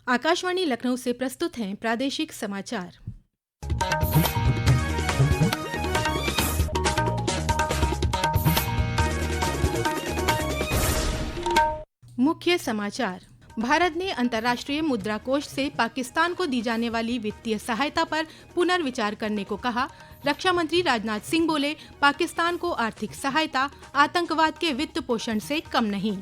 आकाशवाणी लखनऊ से प्रस्तुत हैं प्रादेशिक समाचार। मुख्य समाचार। भारत ने अंतर्राष्ट्रीय मुद्रा कोष से पाकिस्तान को दी जाने वाली वित्तीय सहायता पर पुनर्विचार करने को कहा। रक्षा मंत्री राजनाथ सिंह बोले, पाकिस्तान को आर्थिक सहायता आतंकवाद के वित्त पोषण से कम नहीं।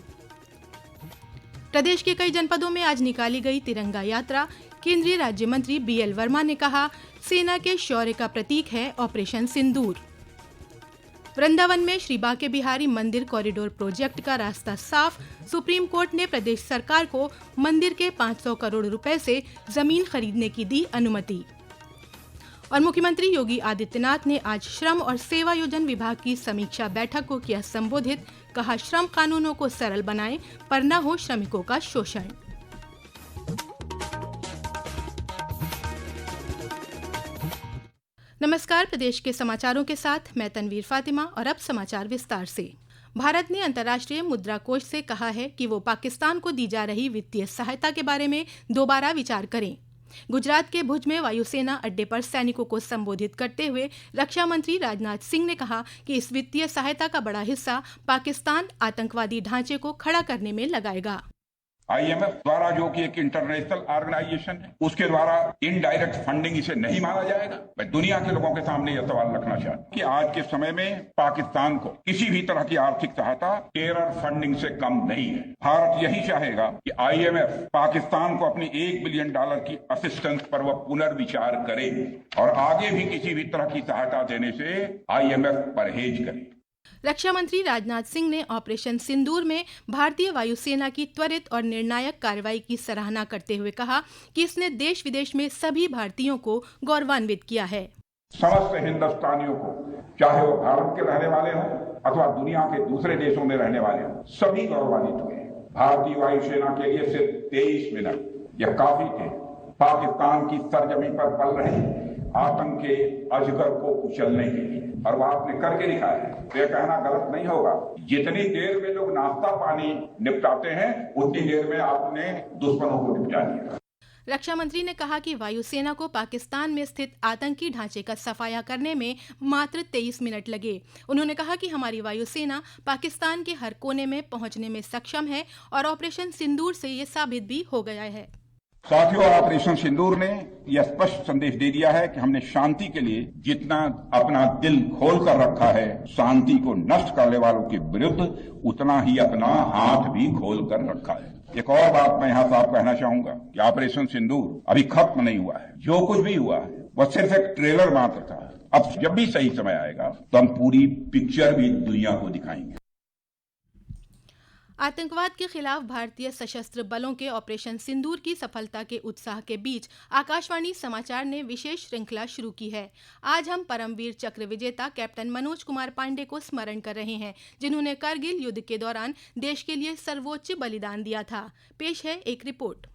प्रदेश के कई जनपदों में आज निकाली गई तिरंगा यात्रा। केंद्रीय राज्य मंत्री BL वर्मा ने कहा, सेना के शौर्य का प्रतीक है ऑपरेशन सिंदूर। वृंदावन में श्री बांके बिहारी मंदिर कॉरिडोर प्रोजेक्ट का रास्ता साफ। सुप्रीम कोर्ट ने प्रदेश सरकार को मंदिर के 500 करोड़ रुपए से जमीन खरीदने की दी अनुमति। और मुख्यमंत्री योगी आदित्यनाथ ने आज श्रम और सेवायोजन विभाग की समीक्षा बैठक को किया संबोधित। कहा, श्रम कानूनों को सरल बनाएं पर न हो श्रमिकों का शोषण। नमस्कार, प्रदेश के समाचारों के साथ मैं तनवीर फातिमा और अब समाचार विस्तार से। भारत ने अंतर्राष्ट्रीय मुद्रा कोष से कहा है कि वो पाकिस्तान को दी जा रही वित्तीय सहायता के बारे में दोबारा विचार करें। गुजरात के भुज में वायुसेना अड्डे पर सैनिकों को संबोधित करते हुए रक्षा मंत्री राजनाथ सिंह ने कहा कि इस वित्तीय सहायता का बड़ा हिस्सा पाकिस्तान आतंकवादी ढांचे को खड़ा करने में लगाएगा। IMF द्वारा, जो कि एक इंटरनेशनल ऑर्गेनाइजेशन है, उसके द्वारा इनडायरेक्ट फंडिंग इसे नहीं माना जाएगा। मैं दुनिया के लोगों के सामने यह सवाल रखना चाहता हूं कि आज के समय में पाकिस्तान को किसी भी तरह की आर्थिक सहायता टेरर फंडिंग से कम नहीं है। भारत यही चाहेगा कि IMF पाकिस्तान को अपनी $1 बिलियन की असिस्टेंस पर वह पुनर्विचार करे और आगे भी किसी भी तरह की सहायता देने से IMF परहेज करे। रक्षा मंत्री राजनाथ सिंह ने ऑपरेशन सिंदूर में भारतीय वायुसेना की त्वरित और निर्णायक कार्रवाई की सराहना करते हुए कहा कि इसने देश विदेश में सभी भारतीयों को गौरवान्वित किया है। समस्त हिंदुस्तानियों को, चाहे वो भारत के रहने वाले हों अथवा दुनिया के दूसरे देशों में रहने वाले हों, सभी गौरवान्वित हुए। भारतीय वायुसेना के लिए सिर्फ 23 मिनट यह काफी थे पाकिस्तान की सरजमी पर पल रहे आतंक के अजगर को कुचलने के लिए, और वह आपने करके दिखाया है। यह कहना गलत नहीं होगा, जितनी देर में लोग नाश्ता पानी निपटाते हैं उतनी देर में आपने दुश्मनों को निपटा दिया। रक्षा मंत्री ने कहा कि वायुसेना को पाकिस्तान में स्थित आतंकी ढांचे का सफाया करने में मात्र 23 मिनट लगे। उन्होंने कहा कि हमारी वायुसेना पाकिस्तान के हर कोने में पहुंचने में सक्षम है और ऑपरेशन सिंदूर से ये साबित भी हो गया है। साथियों, ऑपरेशन सिंदूर ने यह स्पष्ट संदेश दे दिया है कि हमने शांति के लिए जितना अपना दिल खोल कर रखा है, शांति को नष्ट करने वालों के विरुद्ध उतना ही अपना हाथ भी खोल कर रखा है। एक और बात मैं यहाँ साफ कहना चाहूंगा कि ऑपरेशन सिंदूर अभी खत्म नहीं हुआ है। जो कुछ भी हुआ है वह सिर्फ एक ट्रेलर मात्र था। अब जब भी सही समय आएगा तो हम पूरी पिक्चर भी दुनिया को दिखाएंगे। आतंकवाद के खिलाफ भारतीय सशस्त्र बलों के ऑपरेशन सिंदूर की सफलता के उत्साह के बीच आकाशवाणी समाचार ने विशेष श्रृंखला शुरू की है। आज हम परमवीर चक्र विजेता कैप्टन मनोज कुमार पांडे को स्मरण कर रहे हैं, जिन्होंने करगिल युद्ध के दौरान देश के लिए सर्वोच्च बलिदान दिया था। पेश है एक रिपोर्ट।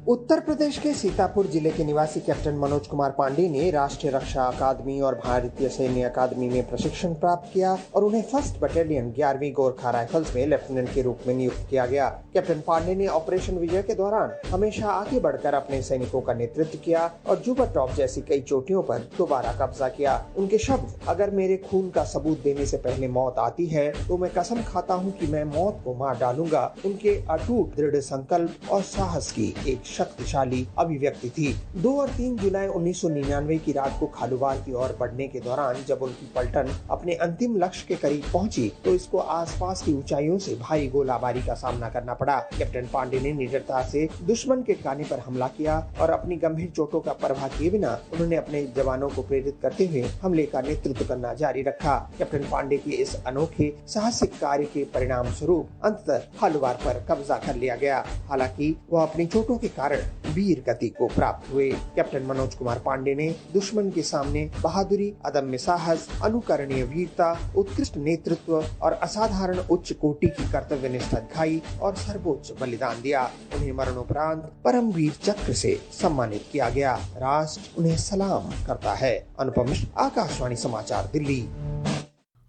उत्तर प्रदेश के सीतापुर जिले के निवासी कैप्टन मनोज कुमार पांडे ने राष्ट्रीय रक्षा अकादमी और भारतीय सैन्य अकादमी में प्रशिक्षण प्राप्त किया और उन्हें 1st बटालियन 11वीं गोरखा राइफल्स में लेफ्टिनेंट के रूप में नियुक्त किया गया। कैप्टन पांडे ने ऑपरेशन विजय के दौरान हमेशा आगे बढ़कर अपने सैनिकों का नेतृत्व किया और जुबर टॉप जैसी कई चोटियों पर दोबारा कब्जा किया। उनके शब्द, अगर मेरे खून का सबूत देने से पहले मौत आती है तो मैं कसम खाता हूँ कि मैं मौत को मार डालूंगा, उनके अटूट दृढ़ संकल्प और साहस की एक शक्तिशाली अभिव्यक्ति थी। 2 और 3 जुलाई 1999 की रात को खालूवार की ओर बढ़ने के दौरान जब उनकी पलटन अपने अंतिम लक्ष्य के करीब पहुंची तो इसको आसपास की ऊंचाइयों से भारी गोलाबारी का सामना करना पड़ा। कैप्टन पांडे ने निडरता से दुश्मन के ठिकाने पर हमला किया और अपनी गंभीर चोटों का परवाह किए बिना उन्होंने अपने जवानों को प्रेरित करते हुए हमले का नेतृत्व करना जारी रखा। कैप्टन पांडे के इस अनोखे साहसिक कार्य के परिणाम स्वरूप अंततः खालूवार पर कब्जा कर लिया गया। हालांकि वह अपनी चोटों के कारण वीर गति को प्राप्त हुए। कैप्टन मनोज कुमार पांडे ने दुश्मन के सामने बहादुरी, अदम्य साहस, अनुकरणीय वीरता, उत्कृष्ट नेतृत्व और असाधारण उच्च कोटि की कर्तव्य निष्ठा दिखाई और सर्वोच्च बलिदान दिया। उन्हें मरणोपरांत परमवीर चक्र से सम्मानित किया गया। राष्ट्र उन्हें सलाम करता है। अनुपम मिश्र, आकाशवाणी समाचार, दिल्ली।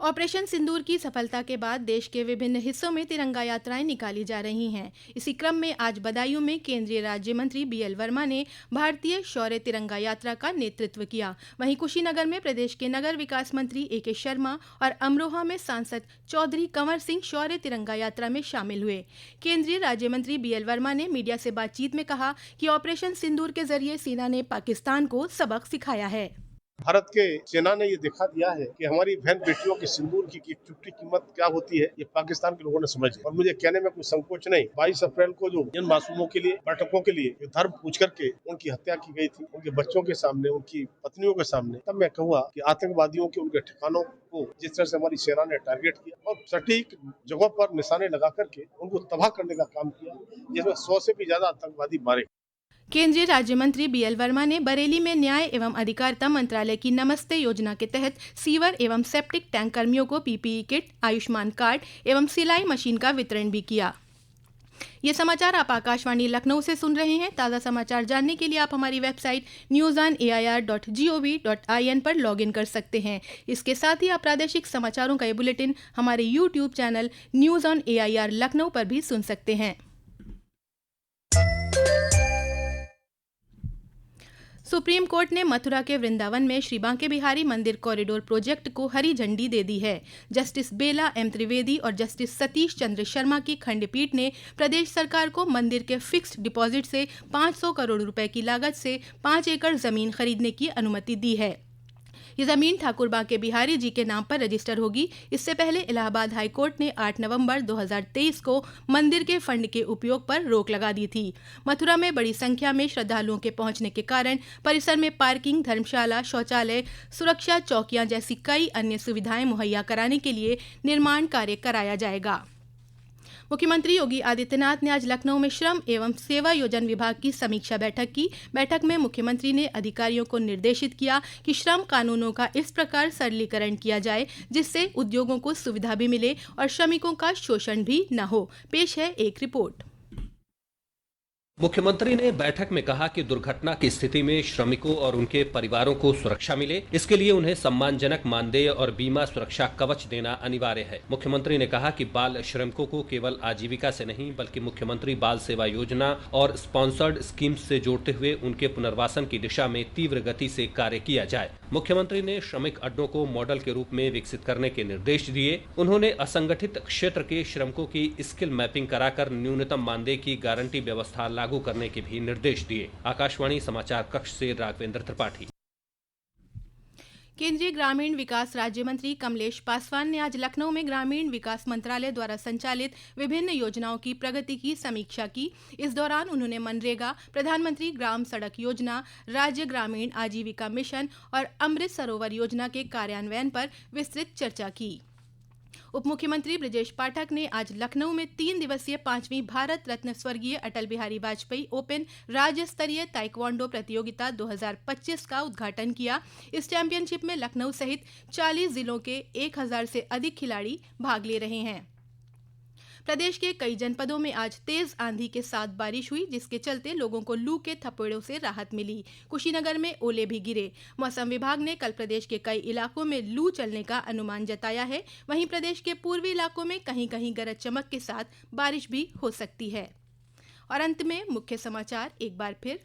ऑपरेशन सिंदूर की सफलता के बाद देश के विभिन्न हिस्सों में तिरंगा यात्राएं निकाली जा रही हैं। इसी क्रम में आज बदायूं में केंद्रीय राज्य मंत्री बीएल वर्मा ने भारतीय शौर्य तिरंगा यात्रा का नेतृत्व किया। वहीं कुशीनगर में प्रदेश के नगर विकास मंत्री एके शर्मा और अमरोहा में सांसद चौधरी कंवर सिंह शौर्य तिरंगा यात्रा में शामिल हुए। केंद्रीय राज्य मंत्री बीएल वर्मा ने मीडिया से बातचीत में कहा कि ऑपरेशन सिंदूर के जरिए सेना ने पाकिस्तान को सबक सिखाया है। भारत के सेना ने ये दिखा दिया है कि हमारी बहन बेटियों के सिंदूर की एक चुटकी कीमत क्या होती है, ये पाकिस्तान के लोगों ने समझ लिया। और मुझे कहने में कोई संकोच नहीं, 22 अप्रैल को जो इन मासूमों के लिए, पर्यटकों के लिए धर्म पूछ करके उनकी हत्या की गई थी, उनके बच्चों के सामने, उनकी पत्नियों के सामने, तब मैं कहूँगा कि आतंकवादियों के उनके ठिकानों को जिस तरह से हमारी सेना ने टारगेट किया और सटीक जगहों पर निशाने लगा करके उनको तबाह करने का काम किया, जिसमें 100 से भी ज्यादा आतंकवादी मारे। केंद्रीय राज्य मंत्री बीएल वर्मा ने बरेली में न्याय एवं अधिकारिता मंत्रालय की नमस्ते योजना के तहत सीवर एवं सेप्टिक टैंक कर्मियों को पीपीई किट, आयुष्मान कार्ड एवं सिलाई मशीन का वितरण भी किया। ये समाचार आप आकाशवाणी लखनऊ से सुन रहे हैं। ताज़ा समाचार जानने के लिए आप हमारी वेबसाइट newsonair.gov.in पर लॉगिन कर सकते हैं। इसके साथ ही आप प्रादेशिक समाचारों का ये बुलेटिन हमारे YouTube channel news on AIR Lucknow पर भी सुन सकते हैं। सुप्रीम कोर्ट ने मथुरा के वृंदावन में श्री बांके बिहारी मंदिर कॉरिडोर प्रोजेक्ट को हरी झंडी दे दी है। जस्टिस बेला एम त्रिवेदी और जस्टिस सतीश चंद्र शर्मा की खंडपीठ ने प्रदेश सरकार को मंदिर के फिक्स्ड डिपॉजिट से 500 करोड़ रुपए की लागत से 5 एकड़ जमीन खरीदने की अनुमति दी है। ये जमीन ठाकुर बांके बिहारी जी के नाम पर रजिस्टर होगी। इससे पहले इलाहाबाद हाई कोर्ट ने 8 नवंबर 2023 को मंदिर के फंड के उपयोग पर रोक लगा दी थी। मथुरा में बड़ी संख्या में श्रद्धालुओं के पहुंचने के कारण परिसर में पार्किंग, धर्मशाला, शौचालय, सुरक्षा चौकियां जैसी कई अन्य सुविधाएं मुहैया कराने के लिए निर्माण कार्य कराया जाएगा। मुख्यमंत्री योगी आदित्यनाथ ने आज लखनऊ में श्रम एवं सेवा योजन विभाग की समीक्षा बैठक की। बैठक में मुख्यमंत्री ने अधिकारियों को निर्देशित किया कि श्रम कानूनों का इस प्रकार सरलीकरण किया जाए जिससे उद्योगों को सुविधा भी मिले और श्रमिकों का शोषण भी न हो। पेश है एक रिपोर्ट। मुख्यमंत्री ने बैठक में कहा कि दुर्घटना की स्थिति में श्रमिकों और उनके परिवारों को सुरक्षा मिले, इसके लिए उन्हें सम्मानजनक मानदेय और बीमा सुरक्षा कवच देना अनिवार्य है। मुख्यमंत्री ने कहा कि बाल श्रमिकों को केवल आजीविका से नहीं बल्कि मुख्यमंत्री बाल सेवा योजना और स्पॉन्सर्ड स्कीम्स से जोड़ते हुए उनके पुनर्वासन की दिशा में तीव्र गति से कार्य किया जाए। मुख्यमंत्री ने श्रमिक अड्डों को मॉडल के रूप में विकसित करने के निर्देश दिए। उन्होंने असंगठित क्षेत्र के श्रमिकों की स्किल मैपिंग कराकर न्यूनतम मानदेय की गारंटी व्यवस्था लागू करने के भी निर्देश दिए। आकाशवाणी समाचार कक्ष से राघवेंद्र त्रिपाठी। केंद्रीय ग्रामीण विकास राज्य मंत्री कमलेश पासवान ने आज लखनऊ में ग्रामीण विकास मंत्रालय द्वारा संचालित विभिन्न योजनाओं की प्रगति की समीक्षा की। इस दौरान उन्होंने मनरेगा, प्रधानमंत्री ग्राम सड़क योजना, राज्य ग्रामीण आजीविका मिशन और अमृत सरोवर योजना के कार्यान्वयन पर विस्तृत चर्चा की। उप मुख्यमंत्री ब्रजेश पाठक ने आज लखनऊ में 3 दिवसीय 5वीं भारत रत्न स्वर्गीय अटल बिहारी वाजपेयी ओपन राज्य स्तरीय ताइक्वांडो प्रतियोगिता 2025 का उद्घाटन किया। इस चैंपियनशिप में लखनऊ सहित 40 जिलों के 1000 से अधिक खिलाड़ी भाग ले रहे हैं। प्रदेश के कई जनपदों में आज तेज आंधी के साथ बारिश हुई, जिसके चलते लोगों को लू के थपेड़ों से राहत मिली। कुशीनगर में ओले भी गिरे। मौसम विभाग ने कल प्रदेश के कई इलाकों में लू चलने का अनुमान जताया है। वहीं प्रदेश के पूर्वी इलाकों में कहीं कहीं गरज चमक के साथ बारिश भी हो सकती है। और अंत में मुख्य समाचार एक बार फिर।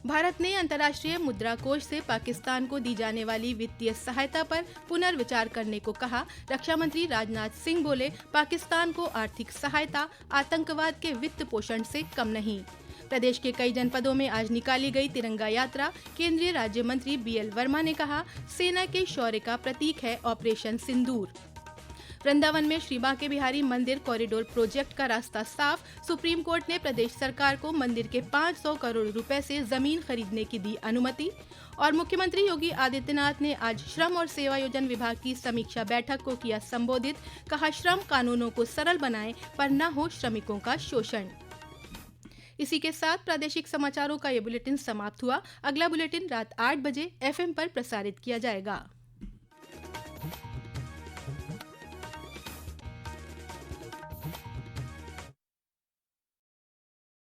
भारत ने अंतर्राष्ट्रीय मुद्रा कोष से पाकिस्तान को दी जाने वाली वित्तीय सहायता पर पुनर्विचार करने को कहा। रक्षा मंत्री राजनाथ सिंह बोले, पाकिस्तान को आर्थिक सहायता आतंकवाद के वित्त पोषण से कम नहीं। प्रदेश के कई जनपदों में आज निकाली गई तिरंगा यात्रा। केंद्रीय राज्य मंत्री बीएल वर्मा ने कहा, सेना के शौर्य का प्रतीक है ऑपरेशन सिंदूर। वृंदावन में श्री बांके बिहारी मंदिर कॉरिडोर प्रोजेक्ट का रास्ता साफ। सुप्रीम कोर्ट ने प्रदेश सरकार को मंदिर के 500 करोड़ रुपए से जमीन खरीदने की दी अनुमति। और मुख्यमंत्री योगी आदित्यनाथ ने आज श्रम और सेवा योजन विभाग की समीक्षा बैठक को किया संबोधित। कहा, श्रम कानूनों को सरल बनाएं पर न हो श्रमिकों का शोषण। इसी के साथ प्रादेशिक समाचारों का ये बुलेटिन समाप्त हुआ। अगला बुलेटिन रात 8 बजे FM पर प्रसारित किया जाएगा।